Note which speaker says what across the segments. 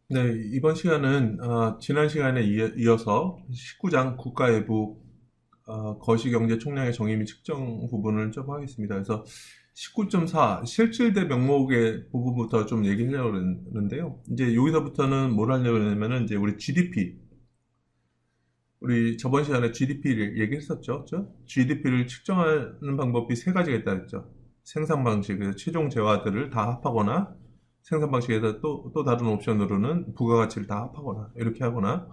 Speaker 1: 네, 이번 시간은 지난 시간에 이어서 19장 국가외부 거시경제 총량의 정의 및 측정 부분을 좀 하겠습니다. 그래서 19.4 실질대 명목의 부분부터 좀 얘기하려고 그러는데요. 이제 여기서부터는 뭘 하려고 하냐면은 이제 우리 GDP, 우리 저번 시간에 GDP를 얘기했었죠. 그죠? GDP를 측정하는 방법이 세 가지가 있다 그랬죠. 생산 방식, 그래서 최종 재화들을 다 합하거나 생산 방식에서 또 다른 옵션으로는 부가가치를 다 합하거나 이렇게 하거나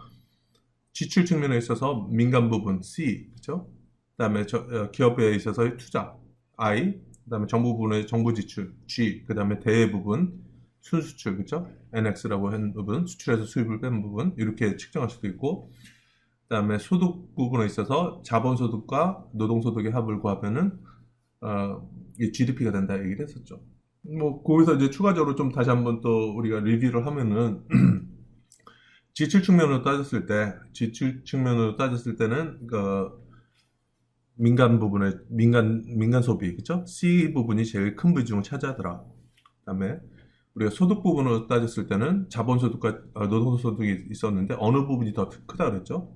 Speaker 1: 지출 측면에 있어서 민간 부분 C, 그죠? 그다음에 기업에 있어서의 투자 I, 그다음에 정부 부분의 정부 지출 G, 그다음에 대외 부분 순수출, 그죠? NX라고 한 부분, 수출에서 수입을 뺀 부분 이렇게 측정할 수도 있고, 그다음에 소득 부분에 있어서 자본소득과 노동소득의 합을 구하면은 이게 GDP가 된다 얘기를 했었죠. 뭐 거기서 이제 추가적으로 좀 다시 한번 또 우리가 리뷰를 하면은 지출 측면으로 따졌을 때는 그 민간 부분의 민간 소비, 그죠? C 부분이 제일 큰 비중을 차지하더라. 그다음에 우리가 소득 부분으로 따졌을 때는 자본소득과 노동소득이 있었는데 어느 부분이 더 크다 그랬죠?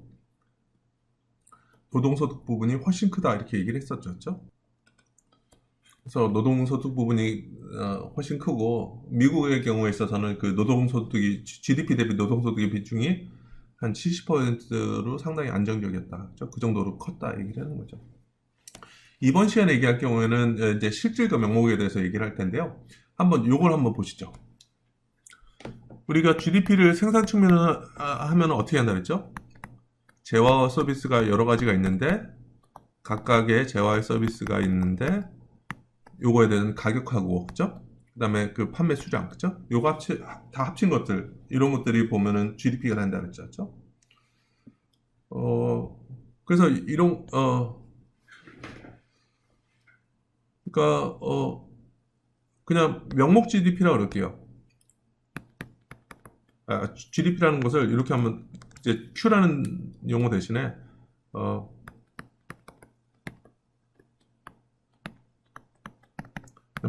Speaker 1: 노동소득 부분이 훨씬 크다 이렇게 얘기를 했었죠. 그죠? 그래서 노동소득 부분이 훨씬 크고, 미국의 경우에 있어서는 그 노동소득이 GDP 대비 노동소득의 비중이 한 70%로 상당히 안정적이었다. 그죠? 그 정도로 컸다 얘기를 하는 거죠. 이번 시간에 얘기할 경우에는 이제 실질과 명목에 대해서 얘기를 할 텐데요. 한번 요걸 한번 보시죠. 우리가 GDP를 생산 측면으로 하면 어떻게 한다 그랬죠? 재화와 서비스가 여러 가지가 있는데, 각각의 재화의 서비스가 있는데 요거에 대한 가격하고, 그죠? 그다음에 그 판매 수량, 그죠? 요거 다 합친 것들, 이런 것들이 보면은 GDP가 된다 그랬죠. 어 그래서 이런 그러니까 그냥 명목 GDP라고 그럴게요. GDP라는 것을 이렇게 하면 이제 Q라는 용어 대신에 어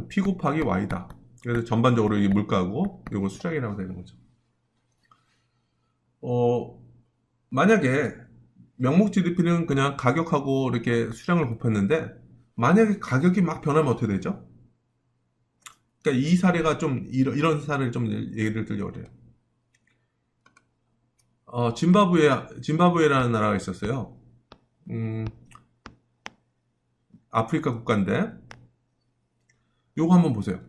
Speaker 1: P 곱하기 Y다. 그래서 전반적으로 이 물가고 요거 수량이라고 되는 거죠. 어 만약에 명목 GDP는 그냥 가격하고 이렇게 수량을 곱했는데, 만약에 가격이 막 변하면 어떻게 되죠? 그러니까 이 사례가 좀 이런 사례를 좀 예를 들려고 그래요. 짐바브웨라는 나라가 있었어요. 음, 아프리카 국가인데 요거 한번 보세요.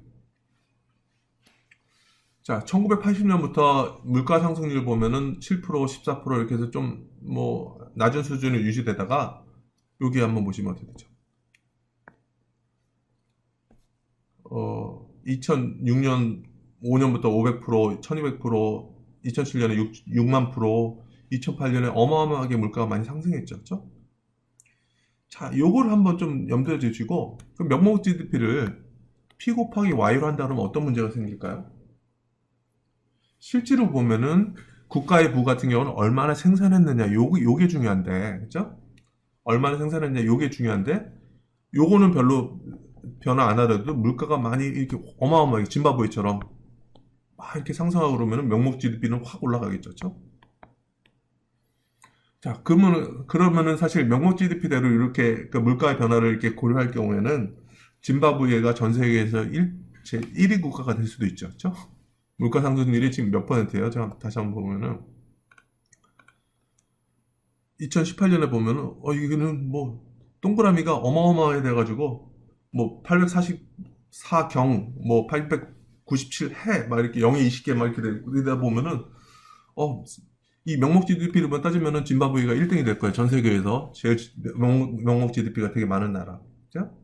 Speaker 1: 자, 1980년부터 물가 상승률 보면은 7%, 14% 이렇게 해서 좀 뭐 낮은 수준이 유지되다가 여기 한번 보시면 어떻게 되죠? 2006년 5년부터 500%, 1200%, 2007년에 6만 프로, 2008년에 어마어마하게 물가가 많이 상승했죠. 그죠? 자, 요걸 한번 좀 염두에 두시고, 그럼 명목 GDP를 P 곱하기 Y로 한다 그러면 어떤 문제가 생길까요? 실제로 보면은 국가의 부 같은 경우는 얼마나 생산했느냐, 요게 중요한데, 그죠? 얼마나 생산했느냐, 요게 중요한데, 요거는 별로 변화 안 하더라도 물가가 많이 이렇게 어마어마하게 짐바브웨처럼 막 이렇게 상승하고 그러면 명목 GDP는 확 올라가겠죠. 그렇죠? 자, 그러면은 사실 명목 GDP대로 이렇게 그 물가의 변화를 이렇게 고려할 경우에는 짐바브웨가 전 세계에서 제 1위 국가가 될 수도 있죠. 그렇죠? 물가 상승률이 지금 몇 %예요? 제가 다시 한번 보면은 2018년에 보면은 이거는 뭐 동그라미가 어마어마하게 돼가지고 뭐 844경 뭐 897해 막 이렇게 0에 20개 막 이렇게 되다 보면은 어, 이 명목 GDP로만 따지면은 짐바브웨가 1등이 될 거예요. 전 세계에서 제일 명목 GDP가 되게 많은 나라. 그죠?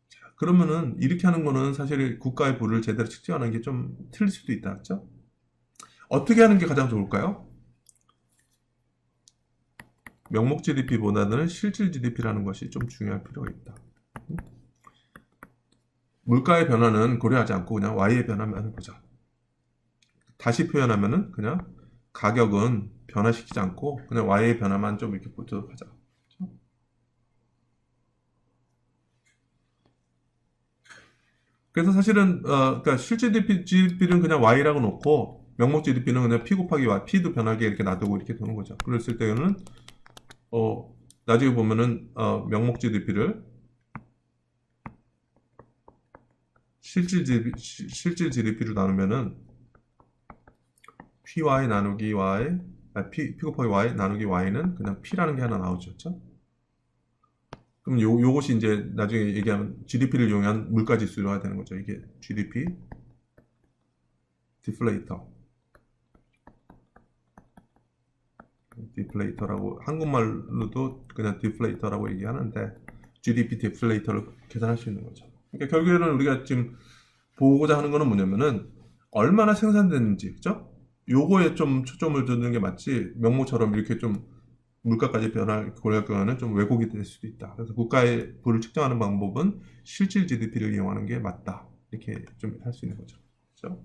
Speaker 1: 자, 그러면은 이렇게 하는 거는 사실 국가의 부를 제대로 측정하는 게 좀 틀릴 수도 있다. 그죠? 어떻게 하는 게 가장 좋을까요? 명목 GDP보다는 실질 GDP라는 것이 좀 중요할 필요가 있다. 물가의 변화는 고려하지 않고 그냥 Y의 변화만 보자. 다시 표현하면은 그냥 가격은 변화시키지 않고 그냥 Y의 변화만 좀 이렇게 보도록 하자. 그래서 사실은 그러니까 실질 GDP는 그냥 Y라고 놓고 명목 GDP는 그냥 P 곱하기 Y, P도 변하게 이렇게 놔두고 이렇게 두는 거죠. 그랬을 때는 나중에 보면은 명목 GDP를 실질 GDP로 나누면은 PY 나누기 Y, P 곱하기 Y 나누기 Y는 그냥 P라는 게 하나 나오죠. 그렇죠? 그럼 요것이 이제 나중에 얘기하면 GDP를 이용한 물가 지수가 되는 거죠. 이게 GDP 디플레이터라고 한국말로도 그냥 디플레이터라고 얘기하는데 GDP 디플레이터를 계산할 수 있는 거죠. 그러니까 결국에는 우리가 지금 보고자 하는 거는 뭐냐면은 얼마나 생산됐는지, 그죠? 요거에 좀 초점을 두는 게 맞지, 명목처럼 이렇게 좀 물가까지 변할 고려할 좀 왜곡이 될 수도 있다. 그래서 국가의 부를 측정하는 방법은 실질 GDP를 이용하는 게 맞다. 이렇게 좀 할 수 있는 거죠. 그렇죠?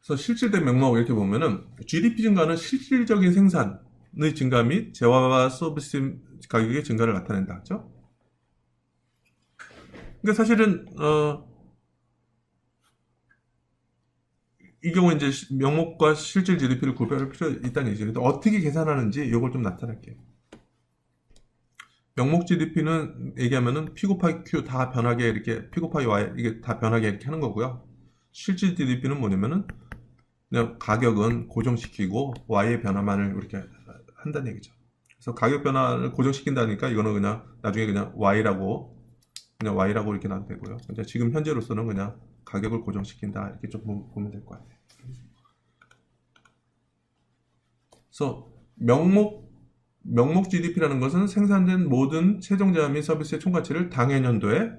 Speaker 1: 그래서 실질된 명목 이렇게 보면은 GDP 증가는 실질적인 생산의 증가 및 재화와 서비스 가격의 증가를 나타낸다. 그렇죠? 그러니까 사실은 이 경우 이제 명목과 실질 GDP를 구별할 필요 있다는 얘기죠. 근데 어떻게 계산하는지 이걸 좀 나타낼게요. 명목 GDP는 얘기하면은 P 곱하기 Q 다 변하게 이렇게 P 곱하기 Y 이게 다 변하게 이렇게 하는 거고요. 실질 GDP는 뭐냐면은 그냥 가격은 고정시키고 Y의 변화만을 이렇게 한다는 얘기죠. 그래서 가격 변화를 고정시킨다니까 이거는 그냥 나중에 그냥 Y라고 이렇게 놔도 되고요. 이제 지금 현재로서는 그냥 가격을 고정시킨다 이렇게 좀 보면 될 것 같아요. 그래서 명목 GDP라는 것은 생산된 모든 최종 제한 및 서비스의 총가치를 당해 년도에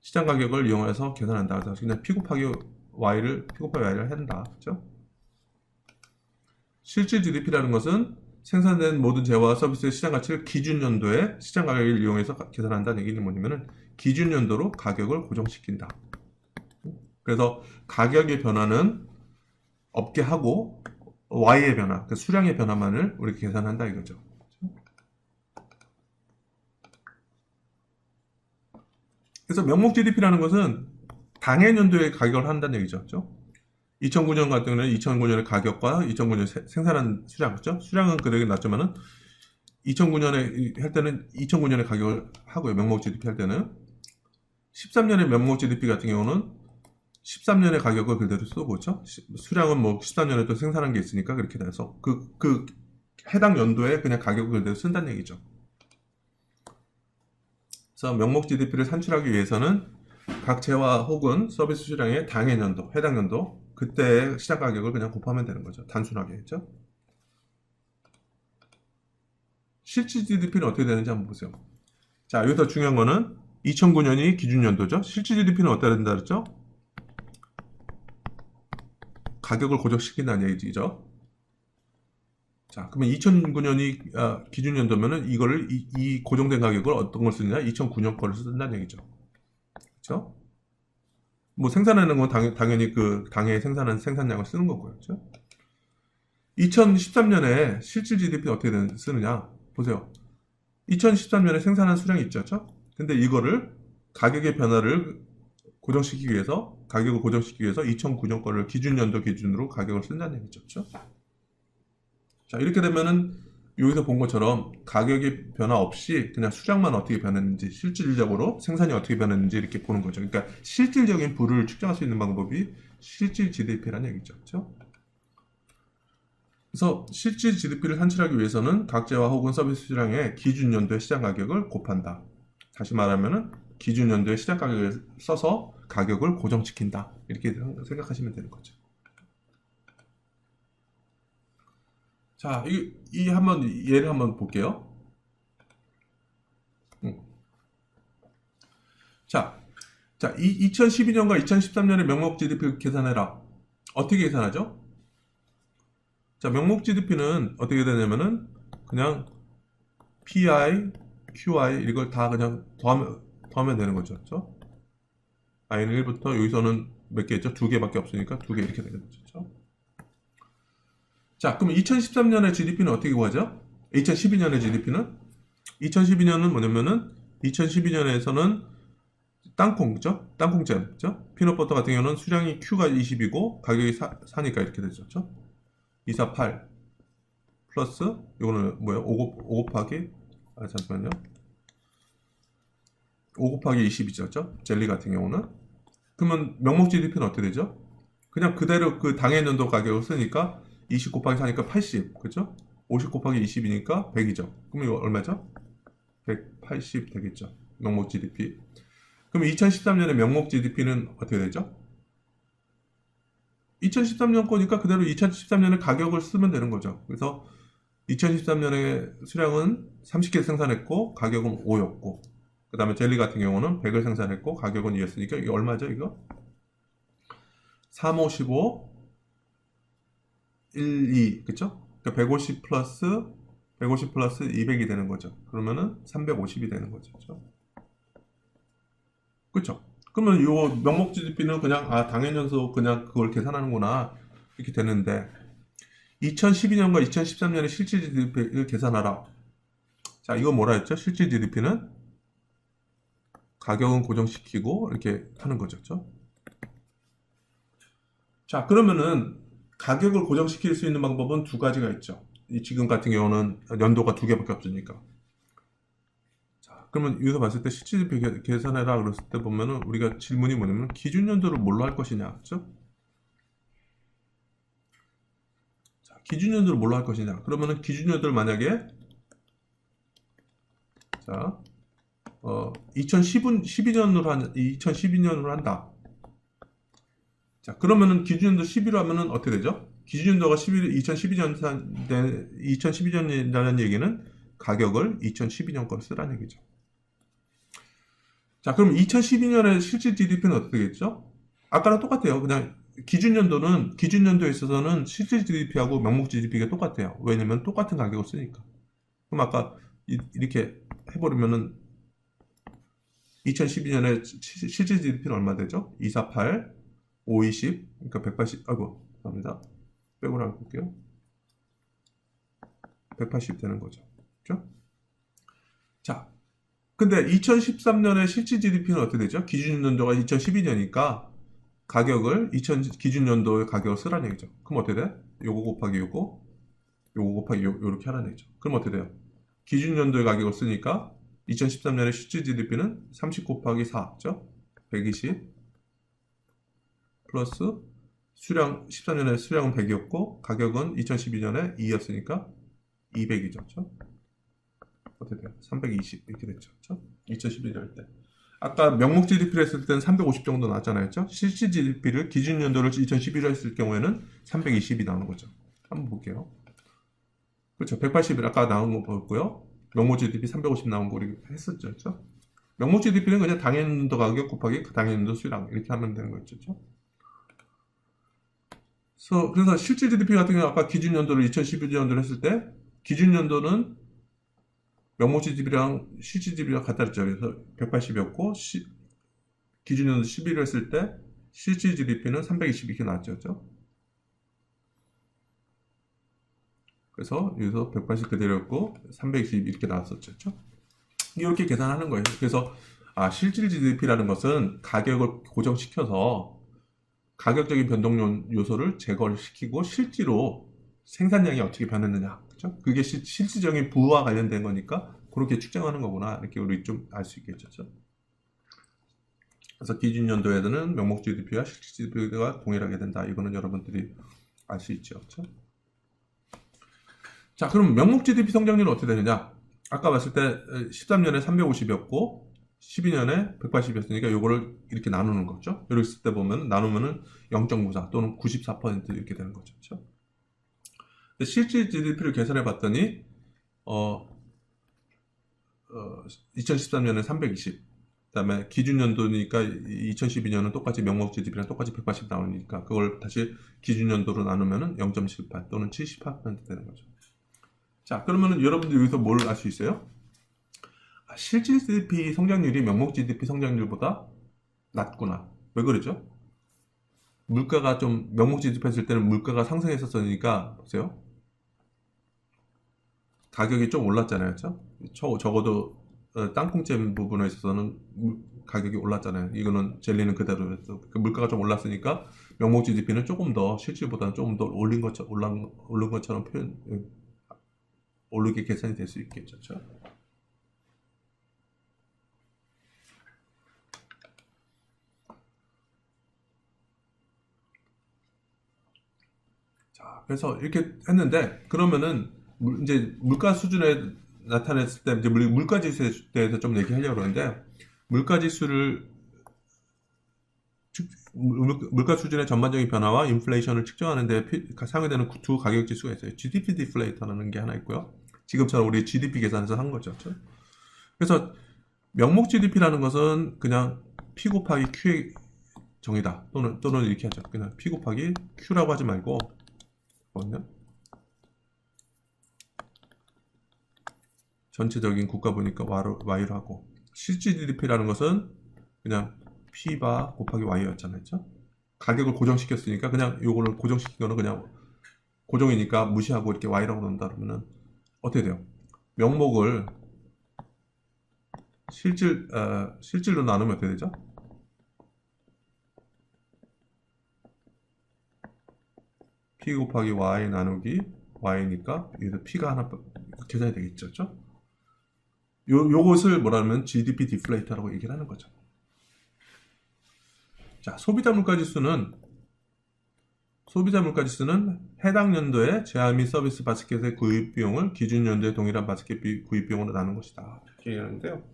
Speaker 1: 시장 가격을 이용해서 계산한다. 그래서 그냥 P 곱하기 Y를 한다. 그렇죠? 실질 GDP라는 것은 생산된 모든 재화와 서비스의 시장 가치를 기준 연도에 시장 가격을 이용해서 계산한다는 얘기는 뭐냐면은 기준 연도로 가격을 고정시킨다. 그래서 가격의 변화는 없게 하고 Y의 변화, 그 수량의 변화만을 우리가 계산한다 이거죠. 그래서 명목 GDP라는 것은 당해 연도의 가격을 한다는 얘기죠. 그렇죠? 2009년 같은 경우는 2009년의 가격과 2009년 생산한 수량, 그렇죠? 수량은 그대로 낮지만은 2009년에 할 때는 2009년의 가격을 하고요. 명목 GDP 할 때는 13년의 명목 GDP 같은 경우는 13년의 가격을 그대로 쓰고, 그렇죠? 수량은 뭐 13년에 또 생산한 게 있으니까 그렇게 돼서 그 해당 연도에 그냥 가격을 그대로 쓴다는 얘기죠. 그래서 명목 GDP를 산출하기 위해서는 각 재화 혹은 서비스 수량의 당해 연도, 해당 연도, 그때의 시장 가격을 그냥 곱하면 되는 거죠. 단순하게, 그렇죠? 실질 GDP는 어떻게 되는지 한번 보세요. 자, 여기서 중요한 거는 2009년이 기준 연도죠. 실질 GDP는 어떻게 된다 그랬죠? 가격을 고정시킨다는 얘기죠. 자, 그러면 2009년이 기준 연도면은 이거를 이 고정된 가격을 어떤 걸 쓰느냐? 2009년 거를 쓴다는 얘기죠. 그렇죠? 뭐 생산하는 건 당연히 그 당해 생산한 생산량을 쓰는 거고요. 그렇죠? 2013년에 실질 GDP는 어떻게 쓰느냐? 보세요. 2013년에 생산한 수량이 있죠. 그렇죠? 근데 이거를 가격의 변화를 고정시키기 위해서 2009년 거를 기준 연도 기준으로 가격을 쓴다는 얘기죠. 그렇죠? 자, 이렇게 되면은 여기서 본 것처럼 가격의 변화 없이 그냥 수량만 어떻게 변했는지, 실질적으로 생산이 어떻게 변했는지 이렇게 보는 거죠. 그러니까 실질적인 부를 측정할 수 있는 방법이 실질 GDP라는 얘기죠. 그렇죠? 그래서 실질 GDP를 산출하기 위해서는 각 재화 혹은 서비스 수량의 기준 연도의 시장 가격을 곱한다. 다시 말하면은 기준 연도의 시장 가격을 써서 가격을 고정시킨다. 이렇게 생각하시면 되는 거죠. 자, 이 한번 예를 한번 볼게요. 자, 2012년과 2013년의 명목 GDP를 계산해라. 어떻게 계산하죠? 자, 명목 GDP는 어떻게 되냐면은 그냥 PI, QI 이걸 다 그냥 더하면 되는 거죠. 그렇죠? I는 1부터 여기서는 몇 개 있죠? 2개밖에 없으니까 2개 이렇게 되는 거죠. 그렇죠? 자, 그럼 2013년의 GDP는 어떻게 구하죠? 2012년의 GDP는? 2012년은 뭐냐면은 2012년에서는 땅콩, 그죠? 땅콩잼, 그죠? 피넛버터 같은 경우는 수량이 Q가 20이고 가격이 4니까 이렇게 되죠. 그죠? 248 플러스 이거는 뭐예요? 5 곱하기 잠시만요. 5 곱하기 20이죠. 그죠? 젤리 같은 경우는. 그러면 명목 GDP는 어떻게 되죠? 그냥 그대로 그 당해 연도 가격을 쓰니까 20 곱하기 4니까 80, 그죠? 50 곱하기 20이니까 100이죠. 그럼 이거 얼마죠? 180 되겠죠. 명목 GDP. 그럼 2013년에 명목 GDP는 어떻게 되죠? 2013년 거니까 그대로 2013년에 가격을 쓰면 되는 거죠. 그래서 2013년에 수량은 30개 생산했고 가격은 5였고 그 다음에 젤리 같은 경우는 100을 생산했고 가격은 2였으니까 이게 얼마죠 이거? 3, 5, 15, 1, 2 그쵸? 그러니까 150 플러스 200이 되는 거죠. 그러면은 350이 되는 거죠. 그쵸? 그러면 요 명목 GDP는 그냥 당연연소 그냥 그걸 계산하는구나 이렇게 되는데 2012년과 2013년의 실질 GDP를 계산하라. 자, 이거 뭐라 했죠? 실질 GDP는 가격은 고정시키고 이렇게 하는 거죠. 그렇죠? 자, 그러면은 가격을 고정시킬 수 있는 방법은 두 가지가 있죠. 지금 같은 경우는 연도가 두 개밖에 없으니까. 자, 그러면 여기서 봤을 때 실질 GDP 계산해라 그랬을 때 보면은 우리가 질문이 뭐냐면 기준 연도를 뭘로 할 것이냐, 그렇죠? 자, 기준 연도를 뭘로 할 것이냐? 그러면은 기준 연도를 만약에 자, 2012년으로 한다. 자, 그러면은 기준연도 11로 하면은 어떻게 되죠? 기준연도가 2012년이라는 얘기는 가격을 2012년 걸 쓰라는 얘기죠. 자, 그럼 2012년의 실질 GDP는 어떻게 되겠죠? 아까랑 똑같아요. 그냥 기준연도에 있어서는 실질 GDP하고 명목 GDP가 똑같아요. 왜냐면 똑같은 가격을 쓰니까. 그럼 아까 이렇게 해버리면은 2012년에 실질 GDP는 얼마 되죠? 248, 520, 그러니까 180, 아이고, 감사합니다. 빼고 나갈게요. 180 되는 거죠. 그죠? 자, 근데 2013년에 실질 GDP는 어떻게 되죠? 기준연도가 2012년이니까 가격을, 기준연도의 가격을 쓰라는 얘기죠. 그럼 어떻게 돼? 요거 곱하기 요거, 요거 곱하기 요렇게 하라는 얘기죠. 그럼 어떻게 돼요? 기준연도의 가격을 쓰니까 2013년에 실질 GDP는 30 곱하기 4죠? 120 플러스 수량 13년에 수량은 100이었고 가격은 2012년에 2였으니까 200이죠. 그렇죠? 어떻게 돼요? 320 이렇게 됐죠. 그렇죠? 2012년 때. 아까 명목 GDP를 했을 때는 350 정도 나왔잖아요. 그렇죠? 실질 GDP를 기준 연도를 2011로 했을 경우에는 320이 나오는 거죠. 한번 볼게요. 그렇죠. 180을 아까 나온 거 보였고요. 명목 GDP 350 나온 거 우리 했었죠. 그렇죠? 명목 GDP는 그냥 당연도 가격 곱하기 그 당연도 수량 이렇게 하면 되는 거죠. 그렇죠? 그래서 실질 GDP 같은 경우 아까 기준 연도를 2012년도로 했을 때 기준 연도는 명목 GDP랑 실질 GDP랑 같다 그랬죠. 그래서 180이었고 기준 연도 11을 했을 때 실질 GDP는 320 이렇게 나왔죠. 그렇죠? 그래서 여기서 180 그대로였고 320 이렇게 나왔었죠. 그렇죠? 이렇게 계산하는 거예요. 그래서 실질 GDP라는 것은 가격을 고정시켜서 가격적인 변동 요소를 제거를 시키고 실제로 생산량이 어떻게 변했느냐, 그렇죠? 그게 실질적인 부와 관련된 거니까 그렇게 측정하는 거구나 이렇게 우리 좀 알 수 있겠죠. 그렇죠? 그래서 기준 연도에는 명목 GDP와 실질 GDP가 동일하게 된다. 이거는 여러분들이 알 수 있죠. 그렇죠? 자, 그럼 명목 GDP 성장률은 어떻게 되느냐? 아까 봤을 때 13년에 350이었고 12년에 180이었으니까 요거를 이렇게 나누는 거죠. 이렇게 쓸 때 보면 나누면은 0.94 또는 94% 이렇게 되는 거죠. 그렇죠? 실질 GDP를 계산해 봤더니 2013년에 320, 그다음에 기준 연도니까 2012년은 똑같이 명목 GDP랑 똑같이 180 나오니까 그걸 다시 기준 연도로 나누면은 0.78 또는 78% 되는 거죠. 자, 그러면은 여러분들 여기서 뭘 알 수 있어요? 실질 GDP 성장률이 명목 GDP 성장률보다 낮구나. 왜 그러죠? 물가가 좀 명목 GDP 했을 때는 물가가 상승했었으니까 보세요. 가격이 좀 올랐잖아요. 그렇죠? 적어도 땅콩잼 부분에 있어서는 가격이 올랐잖아요. 이거는 젤리는 그대로였어. 그 물가가 좀 올랐으니까 명목 GDP는 조금 더 실질보다는 조금 더 오른 것처럼 오르게 계산이 될 수 있겠죠. 그렇죠? 자, 그래서 이렇게 했는데 그러면은 이제 물가 수준에 나타냈을 때 이제 물가 지수에 대해서 좀 얘기하려고 하는데 물가 지수를 물가 수준의 전반적인 변화와 인플레이션을 측정하는 데 사용되는 두 가격 지수가 있어요. GDP 디플레이터라는 게 하나 있고요. 지금처럼 우리 GDP 계산해서 한 거죠. 그렇죠? 그래서 명목 GDP라는 것은 그냥 P 곱하기 Q의 정의다. 또는 이렇게 하죠. 그냥 P 곱하기 Q라고 하지 말고 뭐냐? 전체적인 국가 보니까 Y로 하고 실질 GDP라는 것은 그냥 P바 곱하기 Y였잖아요. 그렇죠? 가격을 고정시켰으니까 그냥 요거를 고정시킨 거는 그냥 고정이니까 무시하고 이렇게 Y라고 넣는다 그러면은 어떻게 돼요? 명목을 실질로 나누면 어떻게 되죠? P 곱하기 Y 나누기 Y니까 여기서 P가 하나 계산이 되겠죠? 그렇죠? 요것을 뭐라면 GDP 디플레이터라고 얘기를 하는 거죠. 자, 소비자 물가 지수는 해당 연도의 제한 및 서비스 바스켓의 구입 비용을 기준 연도의 동일한 바스켓 구입 비용으로 나눈 것이다. 이렇게 얘기하는데요.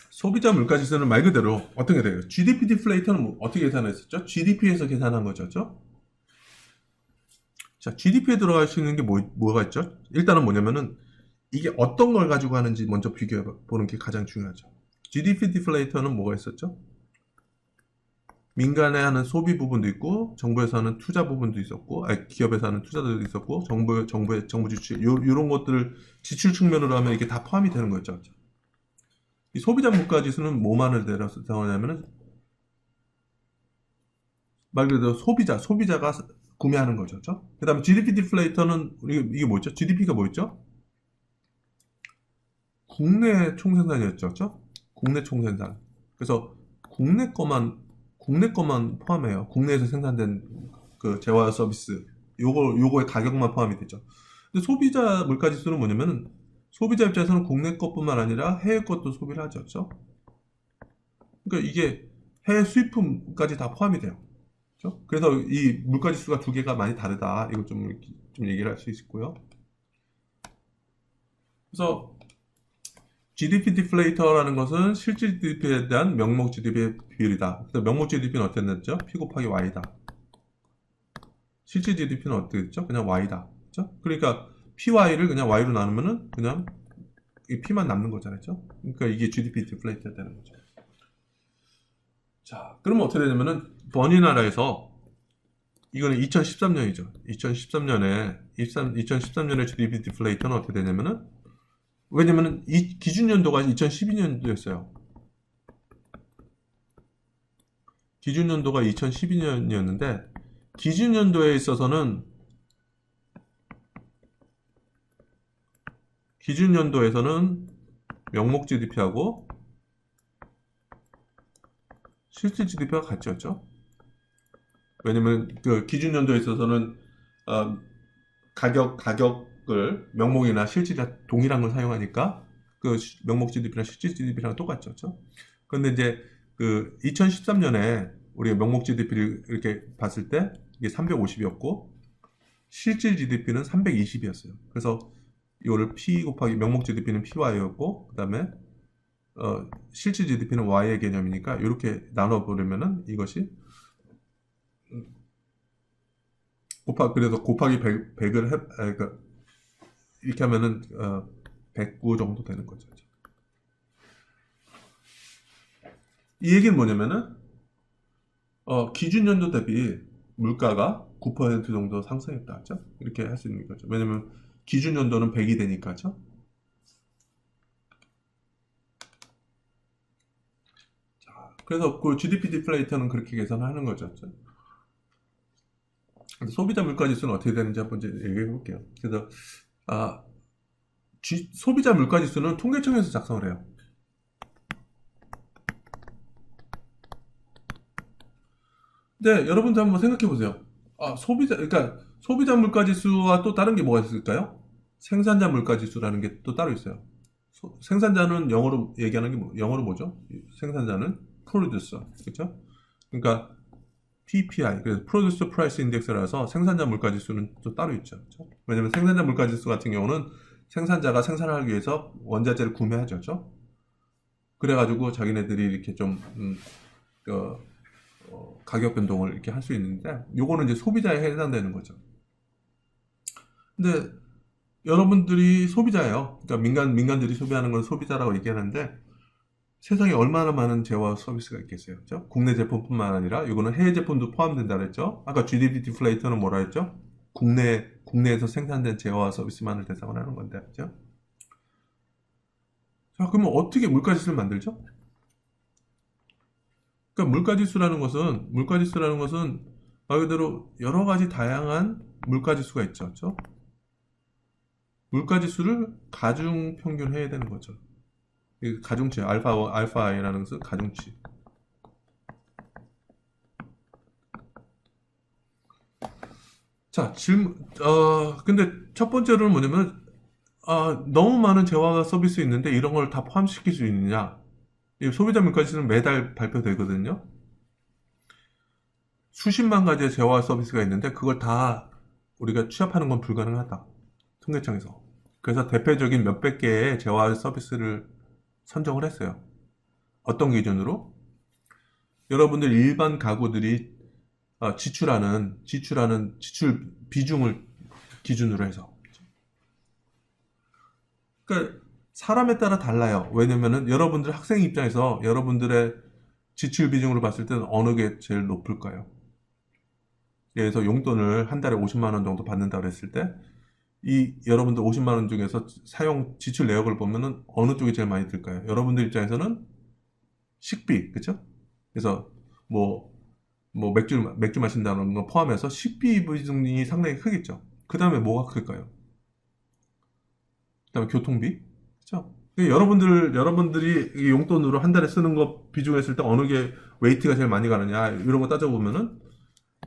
Speaker 1: 소비자 물가 지수는 말 그대로 어떻게 돼요? GDP 디플레이터는 어떻게 계산했었죠? GDP에서 계산한 거죠. 자, GDP에 들어갈 수 있는 게 뭐가 있죠? 일단은 뭐냐면은 이게 어떤 걸 가지고 하는지 먼저 비교해 보는 게 가장 중요하죠. GDP 디플레이터는 뭐가 있었죠? 민간에 하는 소비 부분도 있고 정부에서 하는 투자 부분도 있었고 기업에서 하는 투자도 있었고 정부 지출 이런 것들을 지출 측면으로 하면 이게 다 포함이 되는 거죠. 이 소비자 물가 지수는 뭐만을 내려서 나오냐면은 말 그대로 소비자가 구매하는 거죠. 그 다음에 GDP 디플레이터는 이게 뭐였죠? GDP가 뭐였죠? 국내 총생산이었죠. 국내 총생산. 그래서 국내 것만 포함해요. 국내에서 생산된 그 재화 서비스 요거의 가격만 포함이 되죠. 근데 소비자 물가 지수는 뭐냐면은 소비자 입장에서는 국내 것뿐만 아니라 해외 것도 소비를 하죠. 그렇죠? 그러니까 이게 해외 수입품까지 다 포함이 돼요. 그렇죠? 그래서 이 물가 지수가 두 개가 많이 다르다. 이거 좀 얘기를 할 수 있고요. 그래서 GDP 디플레이터라는 것은 실질 GDP에 대한 명목 GDP의 비율이다. 그래서 명목 GDP는 어떻게 됐죠? P 곱하기 Y다. 실질 GDP는 어떻게 됐죠? 그냥 Y다. 그렇죠? 그러니까 PY를 그냥 Y로 나누면은 그냥 이 P만 남는 거잖아요. 그렇죠? 그러니까 이게 GDP 디플레이터가 되는 거죠. 자, 그러면 어떻게 되냐면은 번이 나라에서 이거는 2013년이죠. 2013년에 GDP 디플레이터는 어떻게 되냐면은 왜냐면은 이 기준 연도가 2012년도였어요. 기준 연도가 2012년이었는데 기준 연도에 있어서는 기준 연도에서는 명목 GDP하고 실질 GDP가 같죠. 왜냐면 그 기준 연도에 있어서는 가격을 명목이나 실질이나 동일한 걸 사용하니까 그 명목 GDP랑 실질 GDP랑 똑같죠. 그런데 이제 그 2013년에 우리가 명목 GDP를 이렇게 봤을 때 이게 350이었고 실질 GDP는 320이었어요. 그래서 이거를 P 곱하기 명목 GDP는 PY였고 그 다음에 실질 GDP는 Y의 개념이니까 이렇게 나눠보려면은 이것이 그래서 곱하기 100을 그러니까 이렇게 하면은 109 정도 되는 거죠. 이 얘기는 뭐냐면은 기준 연도 대비 물가가 9% 정도 상승했다. 그렇죠? 이렇게 할 수 있는 거죠. 왜냐면 기준 연도는 100이 되니까죠. 자, 그래서 그 GDP 디플레이터는 그렇게 계산하는 거죠. 소비자 물가 지수는 어떻게 되는지 한번 이제 얘기해 볼게요. 그래서 소비자 물가지수는 통계청에서 작성을 해요. 근데 여러분들 한번 생각해 보세요. 그러니까 소비자 물가지수와 또 다른 게 뭐가 있을까요? 생산자 물가지수라는 게 또 따로 있어요. 생산자는 영어로 얘기하는 게 영어로 뭐죠? 생산자는 producer, 그렇죠? 그러니까 PPI, 그래서 Producer Price Index라서 생산자 물가지수는 또 따로 있죠. 그렇죠? 왜냐면 생산자 물가지수 같은 경우는 생산자가 생산하기 위해서 원자재를 구매하죠. 그렇죠? 그래가지고 자기네들이 이렇게 좀 그, 가격 변동을 이렇게 할 수 있는데, 요거는 이제 소비자에 해당되는 거죠. 근데 여러분들이 소비자예요. 그러니까 민간들이 소비하는 건 소비자라고 얘기하는데, 세상에 얼마나 많은 재화 서비스가 있겠어요. 그죠? 국내 제품뿐만 아니라 이거는 해외 제품도 포함된다 그랬죠. 아까 GDP 디플레이터는 뭐라 했죠? 국내에서 생산된 재화 서비스만을 대상으로 하는 건데, 그죠? 자, 그러면 어떻게 물가지수를 만들죠? 그러니까 물가지수라는 것은 말 그대로 여러 가지 다양한 물가지수가 있죠. 그죠? 물가지수를 가중 평균해야 되는 거죠. 가중치, 알파 I라는 것은 가중치. 자, 근데 첫 번째로는 뭐냐면, 너무 많은 재화 서비스 있는데 이런 걸 다 포함시킬 수 있느냐? 이 소비자 물가지수는 매달 발표되거든요. 수십만 가지의 재화 서비스가 있는데 그걸 다 우리가 취합하는 건 불가능하다. 통계청에서. 그래서 대표적인 몇백 개의 재화 서비스를 선정을 했어요. 어떤 기준으로? 여러분들 일반 가구들이 지출하는 지출 비중을 기준으로 해서. 그러니까 사람에 따라 달라요. 왜냐면은 여러분들 학생 입장에서 여러분들의 지출 비중으로 봤을 때는 어느 게 제일 높을까요? 예를 들어서 용돈을 한 달에 50만 원 정도 받는다 그랬을 때 이 여러분들 50만 원 중에서 사용 지출 내역을 보면은 어느 쪽이 제일 많이 들까요? 여러분들 입장에서는 식비, 그쵸? 그래서 뭐 맥주 마신다는 거 포함해서 식비 비중이 상당히 크겠죠. 그 다음에 뭐가 클까요? 그 다음에 교통비? 그쵸? 여러분들이 이 용돈으로 한 달에 쓰는 거 비중했을 때 어느 게 웨이트가 제일 많이 가느냐, 이런 거 따져보면은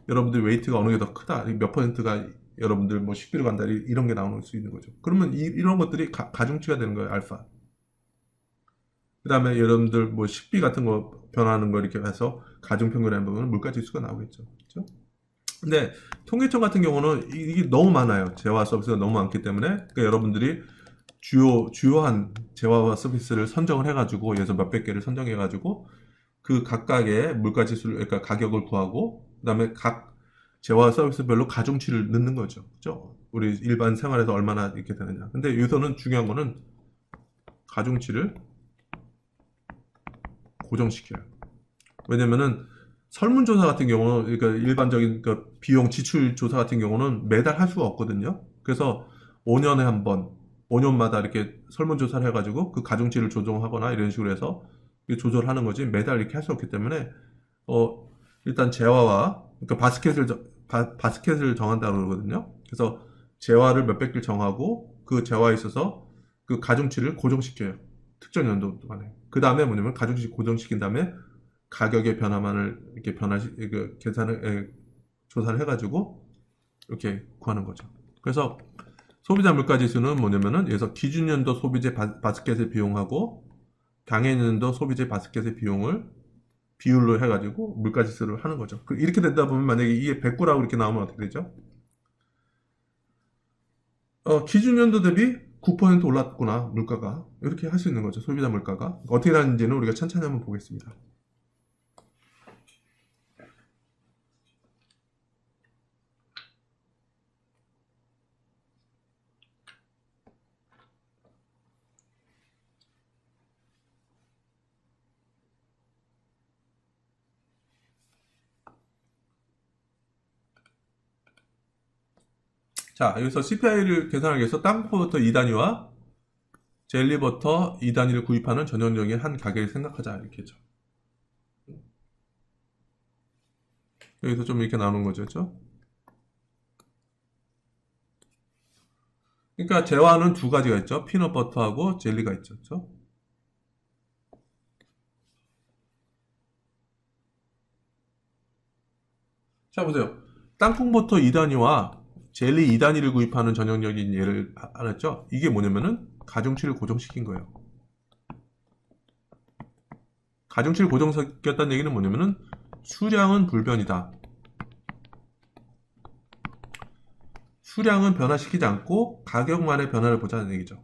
Speaker 1: 여러분들 웨이트가 어느 게 더 크다, 몇 퍼센트가 여러분들 뭐 식비로 간다, 이런 게 나올 수 있는 거죠. 그러면 이런 것들이 가중치가 되는 거예요, 알파. 그 다음에 여러분들 뭐 식비 같은 거 변하는 거 이렇게 해서 가중평균에 보면 물가지수가 나오겠죠. 그렇죠? 근데 통계청 같은 경우는 이게 너무 많아요. 재화 서비스가 너무 많기 때문에 그러니까 여러분들이 주요한 재화 서비스를 선정을 해가지고 예를 들어서 몇백 개를 선정해가지고 그 각각의 물가지수를 그러니까 가격을 구하고 그다음에 각 재화 서비스별로 가중치를 넣는 거죠. 그죠? 우리 일반 생활에서 얼마나 이렇게 되느냐. 근데 여기서는 중요한 거는 가중치를 고정시켜요. 왜냐면은 설문조사 같은 경우는 그러니까 일반적인 그 비용 지출 조사 같은 경우는 매달 할 수가 없거든요. 그래서 5년에 한 번, 5년마다 이렇게 설문조사를 해가지고 그 가중치를 조정하거나 이런 식으로 해서 조절하는 거지 매달 이렇게 할 수 없기 때문에 어 일단 재화와 그러니까 바스켓을 정한다고 그러거든요. 그래서 재화를 몇백 개 정하고 그 재화에 있어서 그 가중치를 고정시켜요. 특정 연도 동안에. 그 다음에 뭐냐면 가중치 고정시킨 다음에 가격의 변화만을 이렇게 조사를 해가지고 이렇게 구하는 거죠. 그래서 소비자 물가지수는 뭐냐면은 예서 기준연도 소비재 바스켓의 비용하고 당해년도 소비재 바스켓의 비용을 비율로 해가지고 물가지수를 하는 거죠. 이렇게 된다 보면 만약에 이게 109라고 이렇게 나오면 어떻게 되죠? 기준연도 대비 9% 올랐구나 물가가 이렇게 할 수 있는 거죠. 소비자 물가가 어떻게 다른지는 우리가 천천히 한번 보겠습니다. 자, 여기서 CPI를 계산하기 위해서 땅콩버터 2단위와 젤리버터 2단위를 구입하는 전형적인 한 가게를 생각하자 이렇게 죠 여기서 좀 이렇게 나오는 거죠. 그렇죠? 그러니까 재화는 두 가지가 있죠. 피넛버터하고 젤리가 있죠. 그렇죠? 자, 보세요. 땅콩버터 2단위와 젤리 2단위를 구입하는 전형적인 예를 알았죠? 이게 뭐냐면은 가중치를 고정시킨 거예요. 가중치를 고정시켰다는 얘기는 뭐냐면은 수량은 불변이다. 수량은 변화시키지 않고 가격만의 변화를 보자는 얘기죠.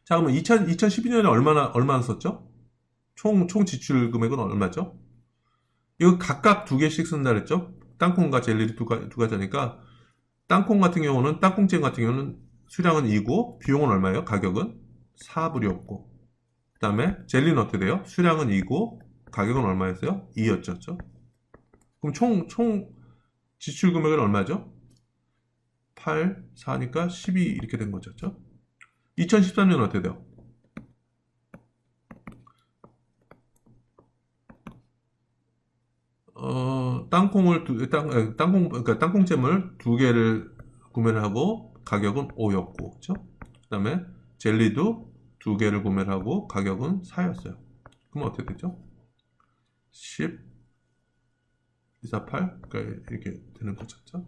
Speaker 1: 자, 그러면 2012년에 얼마나 썼죠? 총 지출 금액은 얼마죠? 이거 각각 두 개씩 쓴다 그랬죠? 땅콩과 젤리 두 가지니까 땅콩 같은 경우는 땅콩잼 같은 경우는 수량은 2고 비용은 얼마예요? 가격은 4불이었고 그 다음에 젤리는 어떻게 돼요? 수량은 2고 가격은 얼마였어요? 2였죠. 그럼 총 지출 금액은 얼마죠? 8, 4니까 12 이렇게 된 거죠. 2013년은 어떻게 돼요? 그러니까 땅콩잼을 두 개를 구매를 하고 가격은 5였고, 그쵸? 그 다음에 젤리도 두 개를 구매를 하고 가격은 4였어요. 그럼 어떻게 되죠? 10, 2, 4, 8, 그러니까 이렇게 되는 거죠. 그쵸?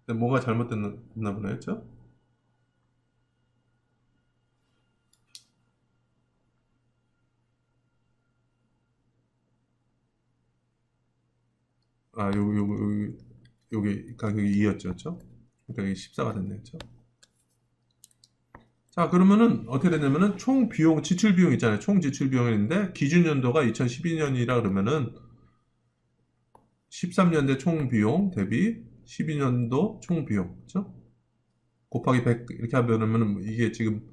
Speaker 1: 근데 뭐가 잘못됐나 보네, 그쵸? 요게 가격이 2였죠, 그쵸? 그러니까 이게 14가 됐네, 그쵸? 자, 그러면은 어떻게 되냐면은 총 비용, 지출 비용 있잖아요. 총 지출 비용인데 기준 연도가 2012년이라 그러면은 13년대 총 비용 대비 12년도 총 비용, 그렇죠? 곱하기 100 이렇게 하면은 이게 지금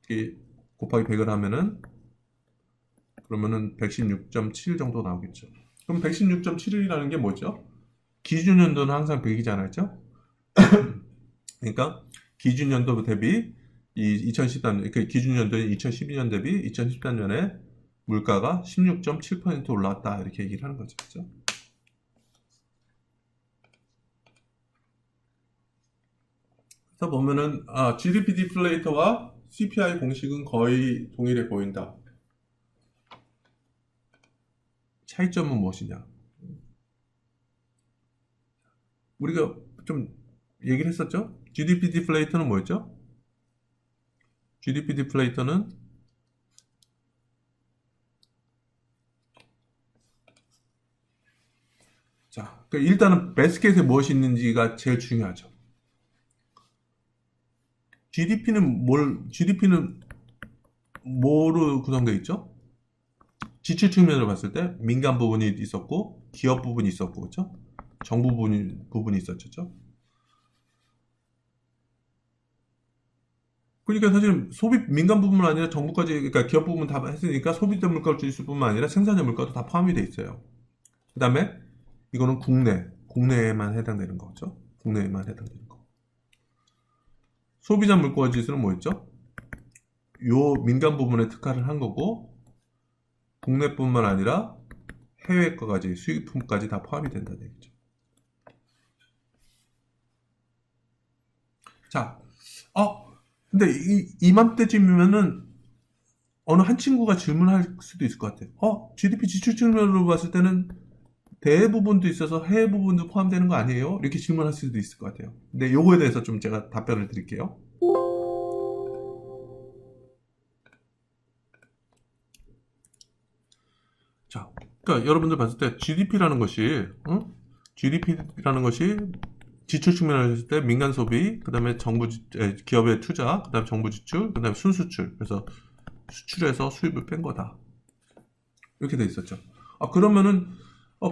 Speaker 1: 이게 곱하기 100을 하면은 그러면은 116.7 정도 나오겠죠. 그럼 116.7이라는 게 뭐죠? 기준 연도는 항상 100이잖아요, 그렇죠? 그러니까 기준 연도 대비 이 2013년, 그러니까 기준 연도인 2012년 대비 2013년에 물가가 16.7% 올라왔다 이렇게 얘기를 하는 거죠, 그렇죠? 그래서 보면은 GDP 디플레이터와 CPI 공식은 거의 동일해 보인다. 차이점은 무엇이냐? 우리가 좀 얘기를 했었죠? GDP 디플레이터는 뭐였죠? GDP 디플레이터는 자, 일단은 베스켓에 무엇이 있는지가 제일 중요하죠. GDP는 뭐로 구성되어 있죠? 지출 측면으로 봤을 때 민간 부분이 있었고 기업 부분이 있었고 그렇죠? 정부 부분이 있었죠. 그러니까 사실 소비 민간 부분은 아니라 정부까지 그러니까 기업 부분 다 했으니까 소비자 물가 지수 뿐만 아니라 생산자 물가도 다 포함이 돼 있어요. 그다음에 이거는 국내에만 해당되는 거죠. 국내에만 해당되는 거. 소비자 물가 지수는 뭐였죠? 요 민간 부분에 특화를 한 거고 국내뿐만 아니라 해외 거까지 수입품까지 다 포함이 된다는 얘기죠. 자, 근데 이맘때쯤이면은 어느 한 친구가 질문할 수도 있을 것 같아요. GDP 지출 측면으로 봤을 때는 대부분도 있어서 해외 부분도 포함되는 거 아니에요? 이렇게 질문할 수도 있을 것 같아요. 근데 요거에 대해서 좀 제가 답변을 드릴게요. 자, 그러니까 여러분들 봤을 때 GDP라는 것이 지출 측면을 했을 때 민간 소비, 그다음에 기업의 투자, 그다음에 정부 지출, 그다음에 순수출. 그래서 수출해서 수입을 뺀 거다. 이렇게 돼 있었죠. 그러면은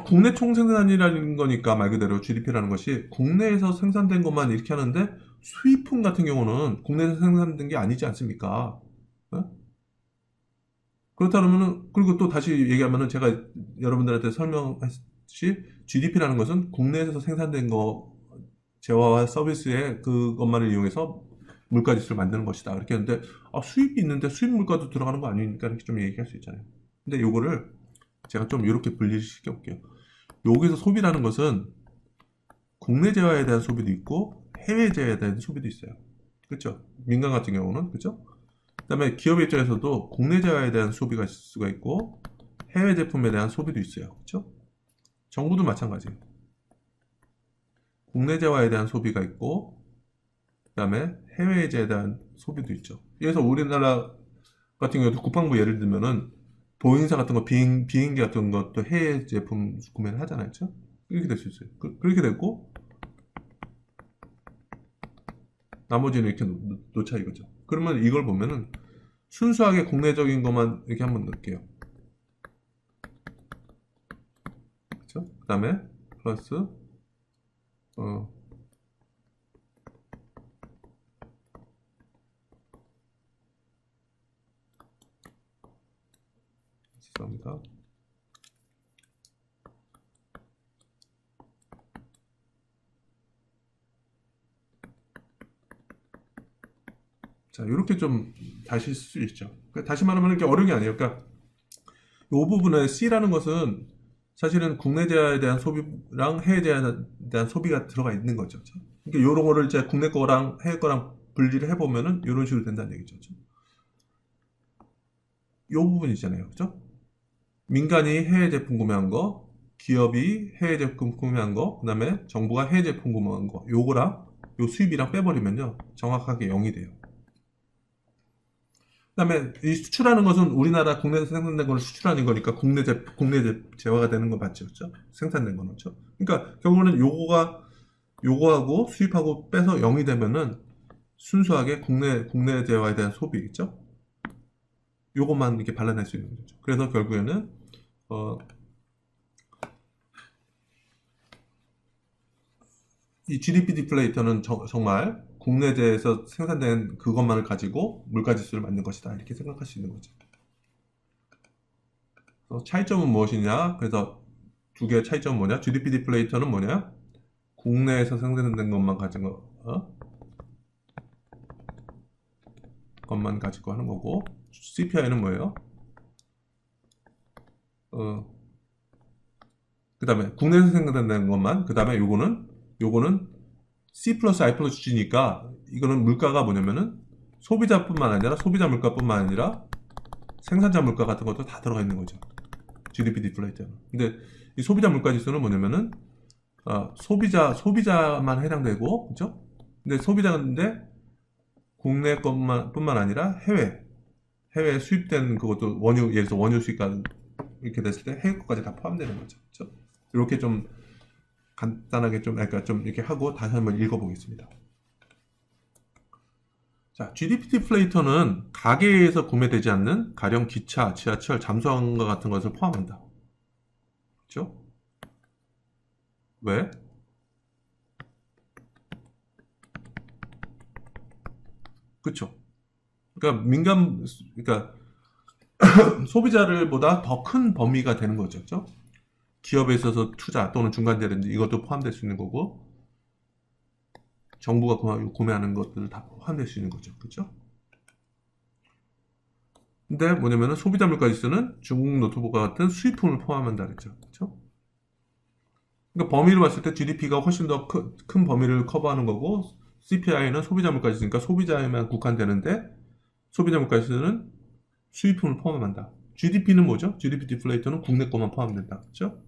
Speaker 1: 국내 총생산이라는 거니까 말 그대로 GDP라는 것이 국내에서 생산된 것만 이렇게 하는데 수입품 같은 경우는 국내에서 생산된 게 아니지 않습니까? 그렇다면은 그리고 또 다시 얘기하면은 제가 여러분들한테 설명했듯이 GDP라는 것은 국내에서 생산된 거 재화와 서비스의 그것만을 이용해서 물가 지수를 만드는 것이다. 이렇게 했는데 수입이 있는데 수입 물가도 들어가는 거 아니니까 이렇게 좀 얘기할 수 있잖아요. 근데 요거를 제가 좀 이렇게 분리를 시켜볼게요. 여기서 소비라는 것은 국내 재화에 대한 소비도 있고 해외 제외된 소비도 있어요. 그렇죠? 민간 같은 경우는 그렇죠? 그다음에 기업 입장에서도 국내 제화에 대한 소비가 있을 수가 있고 해외 제품에 대한 소비도 있어요. 그렇죠? 정부도 마찬가지예요. 국내 제화에 대한 소비가 있고 그다음에 해외 제에 대한 소비도 있죠. 그래서 우리나라 같은 경우도 국방부 예를 들면은 보잉사 같은 거 비행기 같은 것도 해외 제품 구매를 하잖아요. 그렇죠? 이렇게 될 수 있어요. 그렇게 됐고 나머지는 이렇게 놓자 이거죠. 그러면 이걸 보면은 순수하게 국내적인 것만 이렇게 한번 넣을게요. 그렇죠? 그 다음에 플러스 죄송합니다. 자, 이렇게 좀 다시 쓸 수 있죠. 그러니까 다시 말하면 이게 어려운 게 아니에요. 그러니까 이 부분에 C라는 것은 사실은 국내 제화에 대한 소비랑 해외 제화에 대한 소비가 들어가 있는 거죠. 그렇죠? 그러니까 이런 거를 이제 국내 거랑 해외 거랑 분리를 해보면은 이런 식으로 된다는 얘기죠. 그렇죠? 이 부분이잖아요. 그렇죠? 민간이 해외 제품 구매한 거, 기업이 해외 제품 구매한 거, 그 다음에 정부가 해외 제품 구매한 거, 요거랑 요 수입이랑 빼버리면요. 정확하게 0이 돼요. 그 다음에 이 수출하는 것은 우리나라 국내에서 생산된 걸 수출하는 거니까 국내 재화가 되는 거 맞죠? 그렇죠? 생산된 거는. 그렇죠? 그러니까 결국은 요거하고 수입하고 빼서 0이 되면은 순수하게 국내 재화에 대한 소비겠죠? 요것만 이렇게 발라낼 수 있는 거죠. 그래서 결국에는 이 GDP 디플레이터는 정말 국내재에서 생산된 그것만을 가지고 물가지수를 만든 것이다. 이렇게 생각할 수 있는 거죠. 차이점은 무엇이냐? 그래서 두 개의 차이점은 뭐냐? GDP 디플레이터는 뭐냐? 국내에서 생산된 것만 가지고 하는 거고 CPI는 뭐예요? 그 다음에 국내에서 생산된 것만 그 다음에 요거는 C 플러스 I 플러스 G니까 이거는 물가가 뭐냐면은 소비자뿐만 아니라 소비자 물가뿐만 아니라 생산자 물가 같은 것도 다 들어가 있는 거죠. GDP 디플레이터는. 근데 이 소비자 물가 지수는 뭐냐면은 소비자만 해당되고 그죠? 근데 소비자인데 국내 것뿐만 아니라 해외 수입된 그것도 예를 들어서 원유 수입가 이렇게 됐을 때 해외 것까지 다 포함되는 거죠. 그렇죠? 이렇게 좀 간단하게 그러니까 좀 이렇게 하고 다시 한번 읽어보겠습니다. 자, GDP 디플레이터는 가계에서 구매되지 않는 가령 기차, 지하철, 잠수함과 같은 것을 포함한다. 그렇죠? 왜? 그렇죠. 그러니까 소비자들보다 더 큰 범위가 되는 거죠. 그렇죠? 기업에 있어서 투자 또는 중간재라든지 이것도 포함될 수 있는 거고 정부가 구매하는 것들을 다 포함될 수 있는 거죠. 그렇죠? 근데 뭐냐면은 소비자 물가 지수는 중국 노트북과 같은 수입품을 포함한다 그랬죠. 그렇죠? 그러니까 범위를 봤을 때 GDP가 훨씬 더 큰 범위를 커버하는 거고 CPI는 소비자 물가 지수니까 소비자에만 국한되는데 소비자 물가 지수는 수입품을 포함한다. GDP는 뭐죠? GDP 디플레이터는 국내 것만 포함된다. 그렇죠?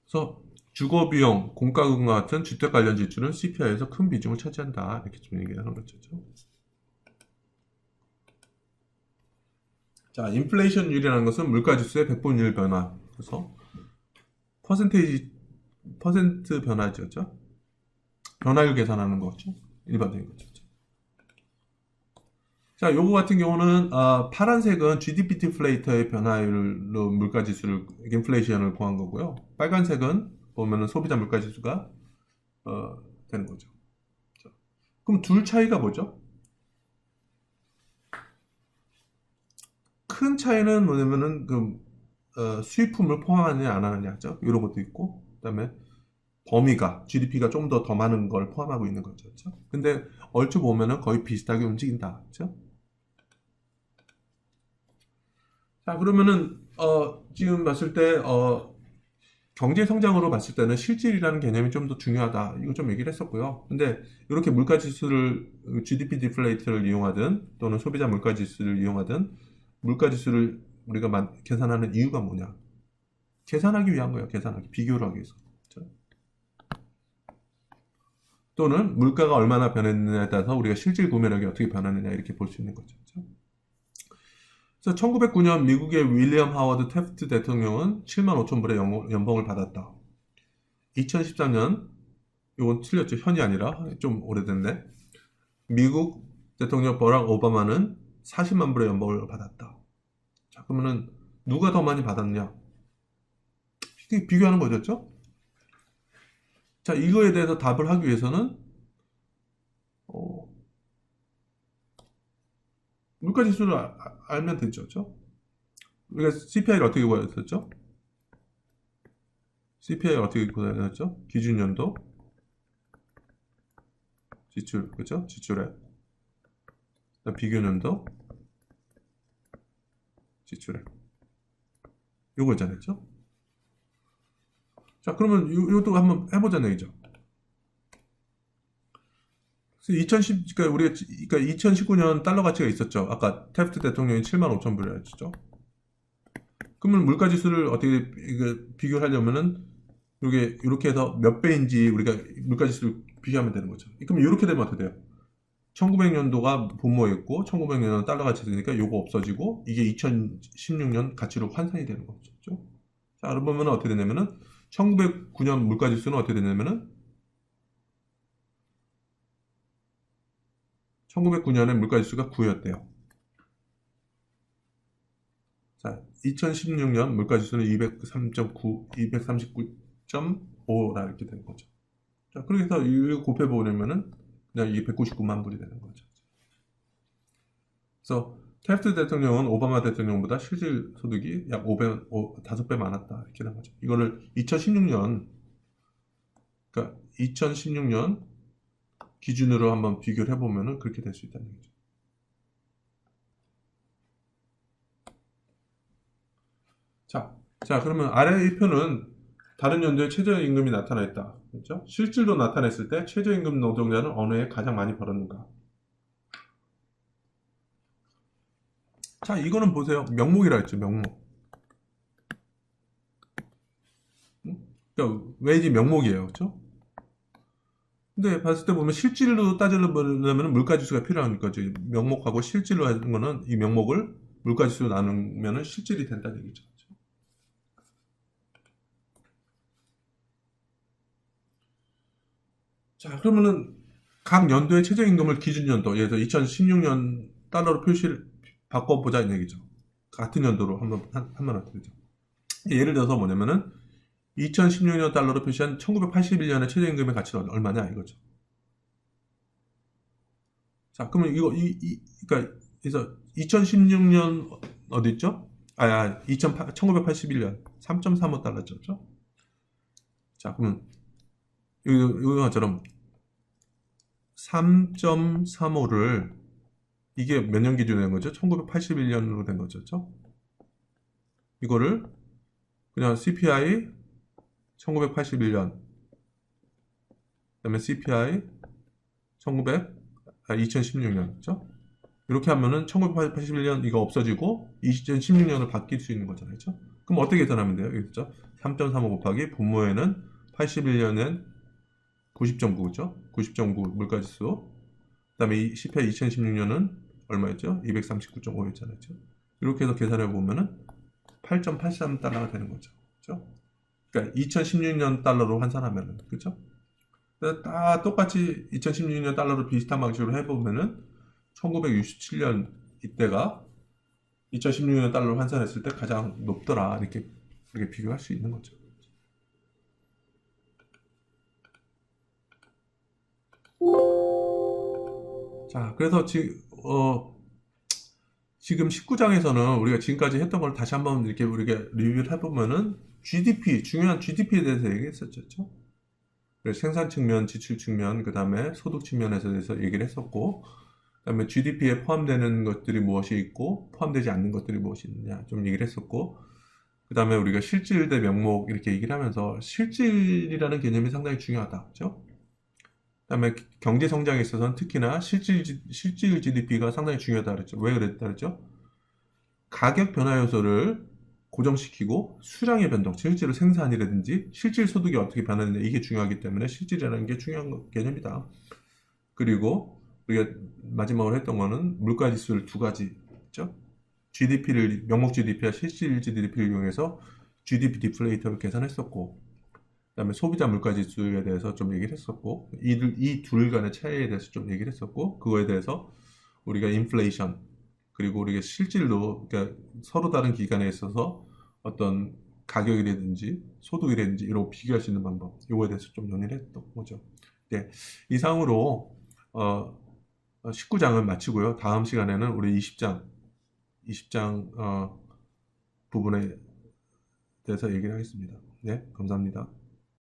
Speaker 1: 그래서 주거비용, 공과금과 같은 주택 관련 지출은 CPI에서 큰 비중을 차지한다. 이렇게 좀 얘기하는 거죠. 자, 인플레이션율이라는 것은 물가지수의 백분율 변화. 그래서 퍼센트 변화죠. 그렇죠? 변화율 계산하는 거죠. 일반적인 거죠. 자, 요거 같은 경우는 파란색은 GDP 디플레이터의 변화율로 물가지수를 인플레이션을 구한 거고요. 빨간색은 보면은 소비자 물가지수가 되는 거죠. 자, 그럼 둘 차이가 뭐죠? 큰 차이는 뭐냐면은 수입품을 포함하느냐 안 하느냐죠. 이런 것도 있고 그다음에 범위가 GDP가 좀 더 많은 걸 포함하고 있는 거죠. 그렇죠? 근데 얼추 보면은 거의 비슷하게 움직인다. 그렇죠? 자, 그러면은 지금 봤을 때 경제 성장으로 봤을 때는 실질이라는 개념이 좀 더 중요하다. 이거 좀 얘기를 했었고요. 근데 이렇게 물가 지수를 GDP 디플레이트를 이용하든 또는 소비자 물가 지수를 이용하든 물가 지수를 우리가 계산하는 이유가 뭐냐? 계산하기 위한 거예요. 계산하기, 비교를 하기 위해서. 그렇죠? 또는 물가가 얼마나 변했느냐에 따라서 우리가 실질 구매력이 어떻게 변하느냐 이렇게 볼 수 있는 거죠. 그렇죠? 그래서 1909년 미국의 윌리엄 하워드 태프트 대통령은 7만 5천 불의 연봉을 받았다. 2013년, 이건 틀렸죠. 현이 아니라 좀 오래됐네. 미국 대통령 버락 오바마는 40만 불의 연봉을 받았다. 자, 그러면은 누가 더 많이 받았냐? 비교하는 거죠. 자, 이거에 대해서 답을 하기 위해서는 물가 지수를 알면 되죠. 그렇죠? 우리가 CPI를 어떻게 구했었죠? CPI가 어떻게 구했었죠? 기준 연도 지출, 그렇죠? 지출액. 비교 연도 지출액. 요거 있잖아요. 그렇죠? 자, 그러면 이것도 한번 해보자는 얘기죠. 그러니까 2019년 달러 가치가 있었죠. 아까 태프트 대통령이 7만 5천 불이라 했죠. 그러면 물가 지수를 어떻게 비교를 하려면은 이게 이렇게 해서 몇 배인지 우리가 물가 지수를 비교하면 되는 거죠. 그럼 이렇게 되면 어떻게 돼요? 1900년도가 분모였고 1900년은 달러 가치 되니까 요거 없어지고 이게 2016년 가치로 환산이 되는 거죠. 자, 그러면 어떻게 되냐면은 1909년 물가 지수는 어떻게 되냐면은 1909년에 물가 지수가 9였대요. 자, 2016년 물가 지수는 203.9, 239.5라 이렇게 되는 거죠. 자, 그렇게 해서 이거 곱해 보려면은 그냥 이게 199만 불이 되는 거죠. 그래서 태프트 대통령은 오바마 대통령보다 실질 소득이 약 5배 많았다 이렇게 되는 거죠. 이거를 2016년, 그러니까 2016년 기준으로 한번 비교를 해보면은 그렇게 될 수 있다는 얘기죠. 자, 그러면 아래 이 표는 다른 연도에 최저임금이 나타나 있다. 그렇죠? 실질로 나타냈을 때 최저임금 노동자는 어느 해 가장 많이 벌었는가? 자, 이거는 보세요. 명목이라 했죠, 명목. 그러니까 웨이지 명목이에요. 그렇죠? 근데 봤을 때 보면 실질로 따지려면 물가지수가 필요한 거죠. 명목하고 실질로 하는 거는 이 명목을 물가지수로 나누면 실질이 된다는 얘기죠. 자, 그러면은 각 연도의 최저임금을 기준연도, 예를 들어 2016년 달러로 표시를 바꿔보자는 얘기죠. 같은 연도로 한번 어떻게 되죠? 예를 들어서 뭐냐면은 2016년 달러로 표시한 1981년의 최저임금의 가치는 얼마냐 이거죠. 자, 그러면 그러니까 그래서 2016년 어디 있죠? 1981년 3.35달러죠. 그렇죠? 자, 그러면 이거처럼 3.35를 이게 몇 년 기준으로 된 거죠? 1981년으로 된 거죠. 그렇죠? 이거를 그냥 CPI 1981년 그다음에 CPI 2016년 그렇죠? 이렇게 하면은 1981년 이거 없어지고 2016년을 바뀔 수 있는 거잖아요. 그렇죠? 그럼 어떻게 계산하면 돼요? 그렇죠? 3.35 곱하기 분모에는 81년엔 90.9, 그죠? 90.9 물가지수. 그 다음에 CPI 2016년은 얼마였죠? 239.5였잖아요. 그죠? 이렇게 해서 계산해 보면은 8.83달러가 되는 거죠. 그죠? 그러니까 2016년 달러로 환산하면은, 그죠? 다 똑같이 2016년 달러로 비슷한 방식으로 해보면은 1967년 이때가 2016년 달러로 환산했을 때 가장 높더라. 이렇게 비교할 수 있는 거죠. 자, 그래서 지금 19장에서는 우리가 지금까지 했던 걸 다시 한번 이렇게 우리가 리뷰를 해보면은 GDP, 중요한 GDP에 대해서 얘기했었죠. 그래서 생산 측면, 지출 측면, 그 다음에 소득 측면에서 대해서 얘기를 했었고, 그 다음에 GDP에 포함되는 것들이 무엇이 있고, 포함되지 않는 것들이 무엇이 있느냐 좀 얘기를 했었고, 그 다음에 우리가 실질 대 명목 이렇게 얘기를 하면서 실질이라는 개념이 상당히 중요하다. 그죠? 그 다음에 경제 성장에 있어서는 특히나 실질 GDP가 상당히 중요하다 그랬죠. 왜 그랬다 그랬죠? 가격 변화 요소를 고정시키고 수량의 변동, 실제로 생산이라든지 실질 소득이 어떻게 변하느냐 이게 중요하기 때문에 실질이라는 게 중요한 개념이다. 그리고 우리가 마지막으로 했던 거는 물가 지수를 두 가지 했죠. GDP를 명목 GDP와 실질 GDP를 이용해서 GDP 디플레이터를 계산했었고, 그다음에 소비자 물가 지수에 대해서 좀 얘기를 했었고, 이 둘 간의 차이에 대해서 좀 얘기를 했었고, 그거에 대해서 우리가 인플레이션 그리고 우리가 실질로 그러니까 서로 다른 기간에 있어서 어떤 가격이라든지 소득이라든지 이런 거 비교할 수 있는 방법 이거에 대해서 좀 논의를 했던 거죠. 네, 이상으로 19장을 마치고요. 다음 시간에는 우리 20장 부분에 대해서 얘기를 하겠습니다. 네, 감사합니다.